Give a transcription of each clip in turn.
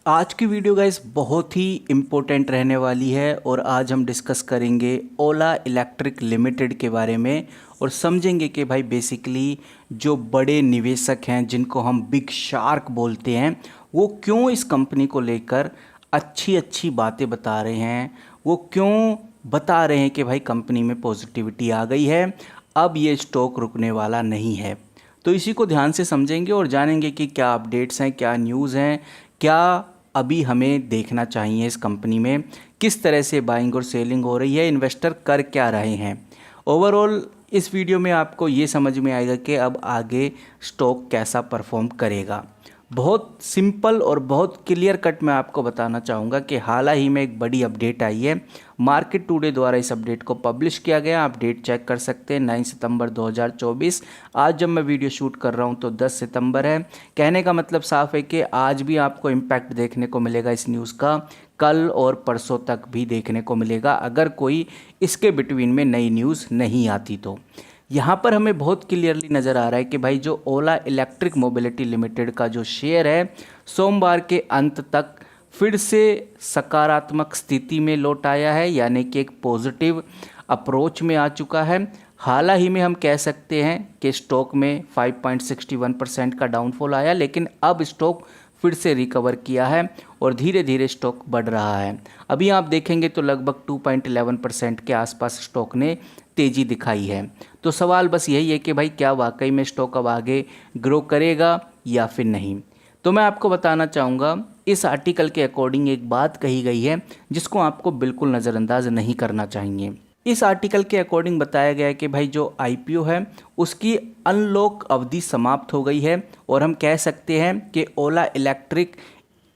आज की video guys बहुत ही इम्पोर्टेंट रहने वाली है और आज हम डिस्कस करेंगे ओला इलेक्ट्रिक लिमिटेड के बारे में और समझेंगे कि भाई बेसिकली जो बड़े निवेशक हैं जिनको हम बिग शार्क बोलते हैं वो क्यों इस कंपनी को लेकर अच्छी अच्छी बातें बता रहे हैं। वो क्यों बता रहे हैं कि भाई कंपनी में पॉजिटिविटी आ गई है, अब ये स्टॉक रुकने वाला नहीं है। तो इसी को ध्यान से समझेंगे और जानेंगे कि क्या अपडेट्स हैं, क्या न्यूज़ हैं, क्या अभी हमें देखना चाहिए इस कंपनी में, किस तरह से बाइंग और सेलिंग हो रही है, इन्वेस्टर कर क्या रहे हैं। ओवरऑल इस वीडियो में आपको ये समझ में आएगा कि अब आगे स्टॉक कैसा परफॉर्म करेगा। बहुत सिंपल और बहुत क्लियर कट मैं आपको बताना चाहूँगा कि हाल ही में एक बड़ी अपडेट आई है। मार्केट टुडे द्वारा इस अपडेट को पब्लिश किया गया, आप डेट चेक कर सकते हैं 9 सितंबर 2024। आज जब मैं वीडियो शूट कर रहा हूं तो 10 सितंबर है। कहने का मतलब साफ है कि आज भी आपको इम्पैक्ट देखने को मिलेगा इस न्यूज़ का, कल और परसों तक भी देखने को मिलेगा अगर कोई इसके बिटवीन में नई न्यूज़ नहीं आती तो। यहाँ पर हमें बहुत क्लियरली नज़र आ रहा है कि भाई जो ओला इलेक्ट्रिक मोबिलिटी लिमिटेड का जो शेयर है सोमवार के अंत तक फिर से सकारात्मक स्थिति में लौट आया है, यानी कि एक पॉजिटिव अप्रोच में आ चुका है। हाल ही में हम कह सकते हैं कि स्टॉक में 5.61% का डाउनफॉल आया, लेकिन अब स्टॉक फिर से रिकवर किया है और धीरे धीरे स्टॉक बढ़ रहा है। अभी आप देखेंगे तो लगभग 2.11% के आसपास स्टॉक ने तेज़ी दिखाई है। तो सवाल बस यही है कि भाई क्या वाकई में स्टॉक अब आगे ग्रो करेगा या फिर नहीं। तो मैं आपको बताना चाहूँगा इस आर्टिकल के अकॉर्डिंग एक बात कही गई है जिसको आपको बिल्कुल नज़रअंदाज नहीं करना चाहिए। इस आर्टिकल के अकॉर्डिंग बताया गया है कि भाई जो आईपीओ है उसकी अनलॉक अवधि समाप्त हो गई है और हम कह सकते हैं कि ओला इलेक्ट्रिक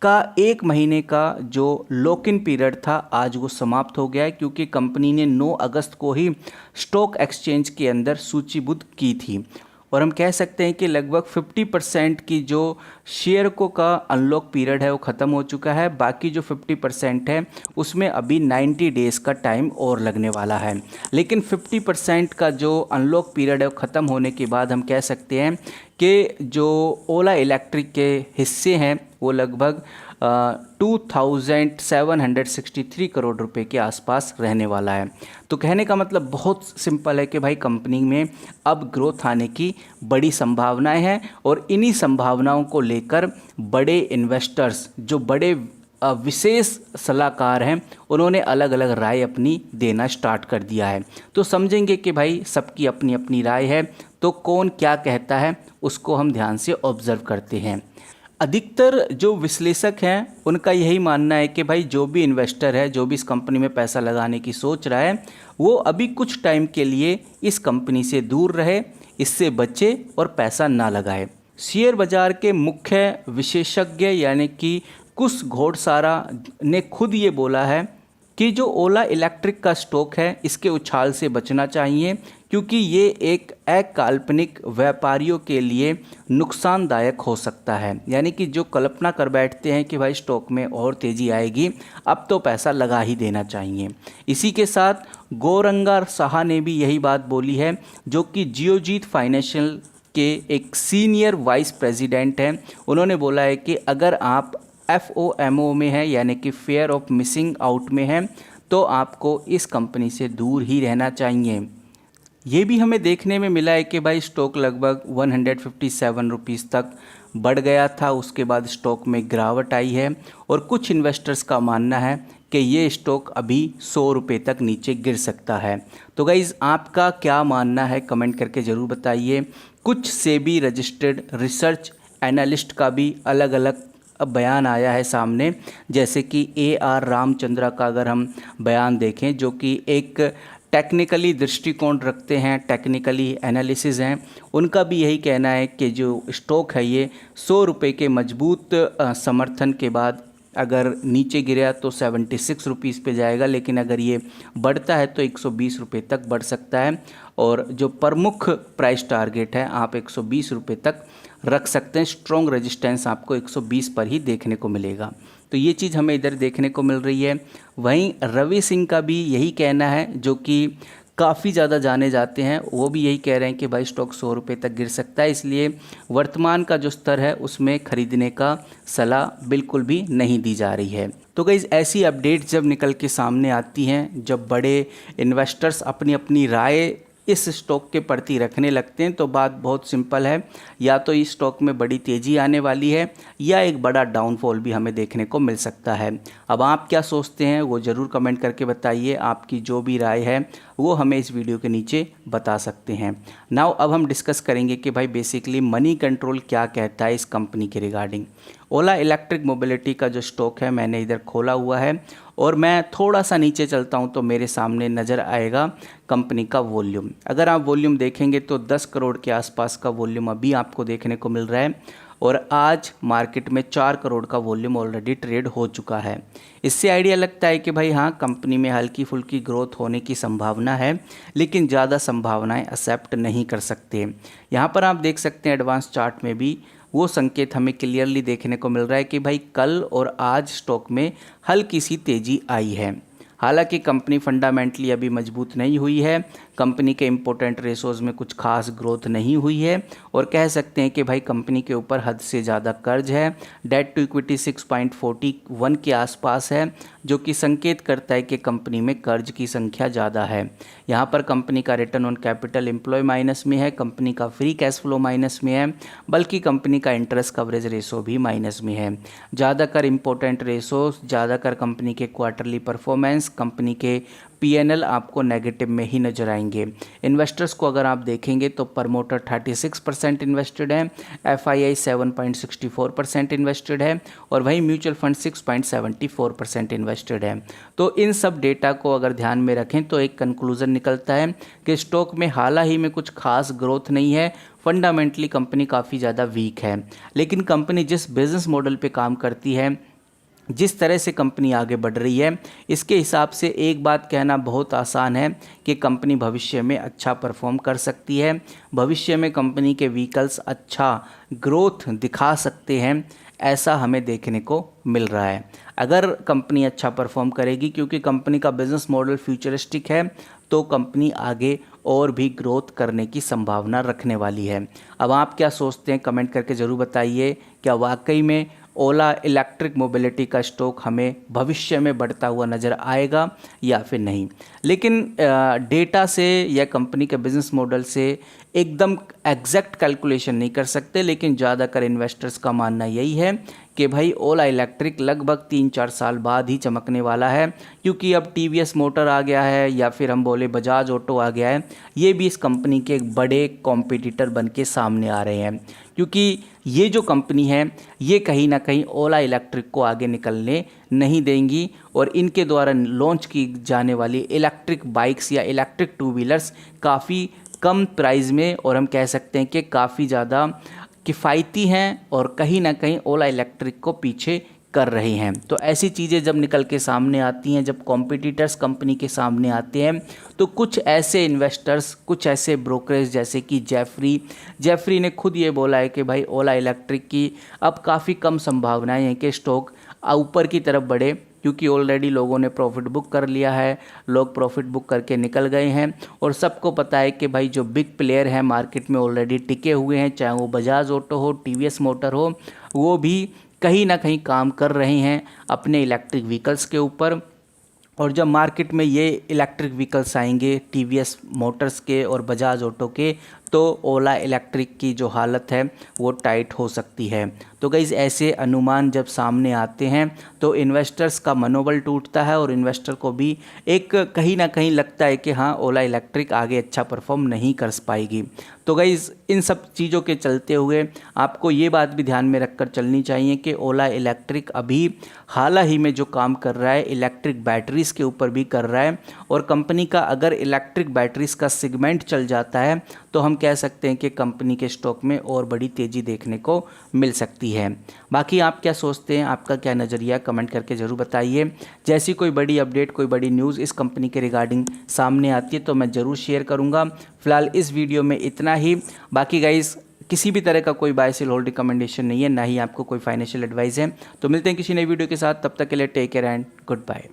का 1 महीने का जो लॉक इन पीरियड था आज वो समाप्त हो गया है, क्योंकि कंपनी ने 9 अगस्त को ही स्टॉक एक्सचेंज के अंदर सूचीबद्ध की थी। और हम कह सकते हैं कि लगभग 50% की जो शेयर को का अनलॉक पीरियड है वो ख़त्म हो चुका है। बाकी जो 50% है उसमें अभी 90 डेज़ का टाइम और लगने वाला है। लेकिन 50% का जो अनलॉक पीरियड है वो ख़त्म होने के बाद हम कह सकते हैं कि जो ओला इलेक्ट्रिक के हिस्से हैं वो लगभग 2763 करोड़ रुपए के आसपास रहने वाला है। तो कहने का मतलब बहुत सिंपल है कि भाई कंपनी में अब ग्रोथ आने की बड़ी संभावनाएं हैं और इन्हीं संभावनाओं को लेकर बड़े इन्वेस्टर्स जो बड़े विशेष सलाहकार हैं उन्होंने अलग अलग राय अपनी देना स्टार्ट कर दिया है। तो समझेंगे कि भाई सबकी अपनी अपनी राय है, तो कौन क्या कहता है उसको हम ध्यान से ऑब्जर्व करते हैं। अधिकतर जो विश्लेषक हैं उनका यही मानना है कि भाई जो भी इन्वेस्टर है, जो भी इस कंपनी में पैसा लगाने की सोच रहा है, वो अभी कुछ टाइम के लिए इस कंपनी से दूर रहे, इससे बचे और पैसा ना लगाए। शेयर बाजार के मुख्य विशेषज्ञ यानी कि कुश घोड़सारा ने खुद ये बोला है कि जो ओला इलेक्ट्रिक का स्टॉक है इसके उछाल से बचना चाहिए, क्योंकि ये एक अकाल्पनिक व्यापारियों के लिए नुकसानदायक हो सकता है। यानी कि जो कल्पना कर बैठते हैं कि भाई स्टॉक में और तेज़ी आएगी, अब तो पैसा लगा ही देना चाहिए। इसी के साथ गौरंगा साहा ने भी यही बात बोली है, जो कि जियोजीत फाइनेंशियल के एक सीनियर वाइस प्रेसिडेंट हैं। उन्होंने बोला है कि अगर आप FOMO में है यानी कि फेयर ऑफ मिसिंग आउट में है तो आपको इस कंपनी से दूर ही रहना चाहिए। ये भी हमें देखने में मिला है कि भाई स्टॉक लगभग 157 रुपीज़ तक बढ़ गया था, उसके बाद स्टॉक में गिरावट आई है और कुछ इन्वेस्टर्स का मानना है कि ये स्टॉक अभी 100 रुपये तक नीचे गिर सकता है। तो गाइज़ आपका क्या मानना है कमेंट करके ज़रूर बताइए। कुछ सेबी रजिस्टर्ड रिसर्च एनालिस्ट का भी अलग अलग बयान आया है सामने, जैसे कि AR रामचंद्रा का अगर हम बयान देखें, जो कि एक टेक्निकली दृष्टिकोण रखते हैं, टेक्निकली एनालिसिस हैं, उनका भी यही कहना है कि जो स्टॉक है ये 100 रुपये के मजबूत समर्थन के बाद अगर नीचे गिरा तो 76 रुपीज़ पे जाएगा, लेकिन अगर ये बढ़ता है तो 120 रुपये तक बढ़ सकता है। और जो प्रमुख प्राइस टारगेट है आप 120 रुपये तक रख सकते हैं। स्ट्रॉन्ग रेजिस्टेंस आपको 120 पर ही देखने को मिलेगा। तो ये चीज़ हमें इधर देखने को मिल रही है। वहीं रवि सिंह का भी यही कहना है, जो कि काफ़ी ज़्यादा जाने जाते हैं, वो भी यही कह रहे हैं कि भाई स्टॉक 100 रुपये तक गिर सकता है, इसलिए वर्तमान का जो स्तर है उसमें खरीदने का सलाह बिल्कुल भी नहीं दी जा रही है। तो गाइस ऐसी अपडेट जब निकल के सामने आती हैं, जब बड़े इन्वेस्टर्स अपनी अपनी राय इस स्टॉक के प्रति रखने लगते हैं, तो बात बहुत सिंपल है, या तो इस स्टॉक में बड़ी तेज़ी आने वाली है या एक बड़ा डाउनफॉल भी हमें देखने को मिल सकता है। अब आप क्या सोचते हैं वो ज़रूर कमेंट करके बताइए। आपकी जो भी राय है वो हमें इस वीडियो के नीचे बता सकते हैं। नाउ अब हम डिस्कस करेंगे कि भाई बेसिकली मनी कंट्रोल क्या कहता है इस कंपनी के रिगार्डिंग। ओला इलेक्ट्रिक मोबिलिटी का जो स्टॉक है मैंने इधर खोला हुआ है और मैं थोड़ा सा नीचे चलता हूं तो मेरे सामने नज़र आएगा कंपनी का वॉल्यूम। अगर आप वॉल्यूम देखेंगे तो 10 करोड़ के आसपास का वॉल्यूम अभी आपको देखने को मिल रहा है और आज मार्केट में 4 करोड़ का वॉल्यूम ऑलरेडी ट्रेड हो चुका है। इससे आइडिया लगता है कि भाई हाँ, कंपनी में हल्की फुल्की ग्रोथ होने की संभावना है, लेकिन ज़्यादा संभावनाएं एक्सेप्ट नहीं कर सकते। यहाँ पर आप देख सकते हैं एडवांस चार्ट में भी वो संकेत हमें क्लियरली देखने को मिल रहा है कि भाई कल और आज स्टॉक में हल्की सी तेज़ी आई है। हालांकि कंपनी फंडामेंटली अभी मजबूत नहीं हुई है, कंपनी के इम्पोर्टेंट रेशोज़ में कुछ खास ग्रोथ नहीं हुई है और कह सकते हैं कि भाई कंपनी के ऊपर हद से ज़्यादा कर्ज है। डेट टू इक्विटी 6.41 के आसपास है, जो कि संकेत करता है कि कंपनी में कर्ज की संख्या ज़्यादा है। यहाँ पर कंपनी का return on capital employ minus में है, कंपनी का फ्री कैश फ्लो माइनस में है, बल्कि कंपनी का इंटरेस्ट कवरेज रेशो भी माइनस में है। ज़्यादातर इंपॉर्टेंट रेशोज, ज़्यादातर कंपनी के क्वार्टरली परफॉर्मेंस, कंपनी के पीएनएल आपको नेगेटिव में ही नजर आएंगे। इन्वेस्टर्स को अगर आप देखेंगे तो प्रमोटर 36% इन्वेस्टेड है, एफआईआई 7.64% इन्वेस्टेड है और वहीं म्यूचुअल फंड 6.74% इन्वेस्टेड है। तो इन सब डेटा को अगर ध्यान में रखें तो एक कंक्लूजन निकलता है कि स्टॉक में हाल ही में कुछ खास ग्रोथ नहीं है, फंडामेंटली कंपनी काफ़ी ज़्यादा वीक है। लेकिन कंपनी जिस बिजनेस मॉडल पे काम करती है, जिस तरह से कंपनी आगे बढ़ रही है, इसके हिसाब से एक बात कहना बहुत आसान है कि कंपनी भविष्य में अच्छा परफॉर्म कर सकती है। भविष्य में कंपनी के व्हीकल्स अच्छा ग्रोथ दिखा सकते हैं, ऐसा हमें देखने को मिल रहा है। अगर कंपनी अच्छा परफॉर्म करेगी, क्योंकि कंपनी का बिजनेस मॉडल फ्यूचरिस्टिक है, तो कंपनी आगे और भी ग्रोथ करने की संभावना रखने वाली है। अब आप क्या सोचते हैं कमेंट करके ज़रूर बताइए। क्या वाकई में ओला इलेक्ट्रिक मोबिलिटी का स्टॉक हमें भविष्य में बढ़ता हुआ नज़र आएगा या फिर नहीं? लेकिन डेटा से या कंपनी के बिजनेस मॉडल से एकदम एग्जैक्ट कैलकुलेशन नहीं कर सकते, लेकिन ज़्यादातर इन्वेस्टर्स का मानना यही है कि भाई ओला इलेक्ट्रिक लगभग 3-4 साल बाद ही चमकने वाला है, क्योंकि अब टीवीएस मोटर आ गया है या फिर हम बोले बजाज ऑटो आ गया है। ये भी इस कंपनी के एक बड़े कॉम्पिटिटर बन के सामने आ रहे हैं, क्योंकि ये जो कंपनी है ये कहीं ना कहीं ओला इलेक्ट्रिक को आगे निकलने नहीं देंगी और इनके द्वारा लॉन्च की जाने वाली इलेक्ट्रिक बाइक्स या इलेक्ट्रिक टू व्हीलर्स काफ़ी कम प्राइस में और हम कह सकते हैं कि काफ़ी ज़्यादा किफ़ायती हैं और कहीं ना कहीं ओला इलेक्ट्रिक को पीछे कर रहे हैं। तो ऐसी चीज़ें जब निकल के सामने आती हैं, जब कॉम्पिटिटर्स कंपनी के सामने आते हैं, तो कुछ ऐसे इन्वेस्टर्स, कुछ ऐसे ब्रोकरेज जैसे कि जेफरी ने खुद ये बोला है कि भाई ओला इलेक्ट्रिक की अब काफ़ी कम संभावनाएं हैं कि स्टॉक ऊपर की तरफ बढ़े, क्योंकि ऑलरेडी लोगों ने प्रॉफिट बुक कर लिया है, लोग प्रॉफिट बुक करके निकल गए हैं और सबको पता है कि भाई जो बिग प्लेयर हैं मार्केट में ऑलरेडी टिके हुए हैं, चाहे वो बजाज ऑटो हो, टीवीएस मोटर हो, वो भी कहीं ना कहीं काम कर रहे हैं अपने इलेक्ट्रिक व्हीकल्स के ऊपर। और जब मार्केट में ये इलेक्ट्रिक व्हीकल्स आएंगे टीवीएस मोटर्स के और बजाज ऑटो के, तो ओला इलेक्ट्रिक की जो हालत है वो टाइट हो सकती है। तो गाइस ऐसे अनुमान जब सामने आते हैं तो इन्वेस्टर्स का मनोबल टूटता है और इन्वेस्टर को भी एक कहीं ना कहीं लगता है कि हाँ, ओला इलेक्ट्रिक आगे अच्छा परफॉर्म नहीं कर पाएगी। तो गाइस इन सब चीज़ों के चलते हुए आपको ये बात भी ध्यान में रखकर चलनी चाहिए कि ओला इलेक्ट्रिक अभी हाल ही में जो काम कर रहा है इलेक्ट्रिक बैटरीज़ के ऊपर भी कर रहा है, और कंपनी का अगर इलेक्ट्रिक बैटरीज़ का सेगमेंट चल जाता है तो हम कह सकते हैं कि कंपनी के स्टॉक में और बड़ी तेज़ी देखने को मिल सकती है। बाकी आप क्या सोचते हैं, आपका क्या नज़रिया, कमेंट करके ज़रूर बताइए। जैसी कोई बड़ी अपडेट, कोई बड़ी न्यूज़ इस कंपनी के रिगार्डिंग सामने आती है तो मैं ज़रूर शेयर करूँगा। फिलहाल इस वीडियो में इतना ही। बाकी गाइस किसी भी तरह का कोई बाय सेल होल्ड रिकमेंडेशन नहीं है, ना ही आपको कोई फाइनेंशियल एडवाइस है। तो मिलते हैं किसी नई वीडियो के साथ, तब तक के लिए take care and good bye.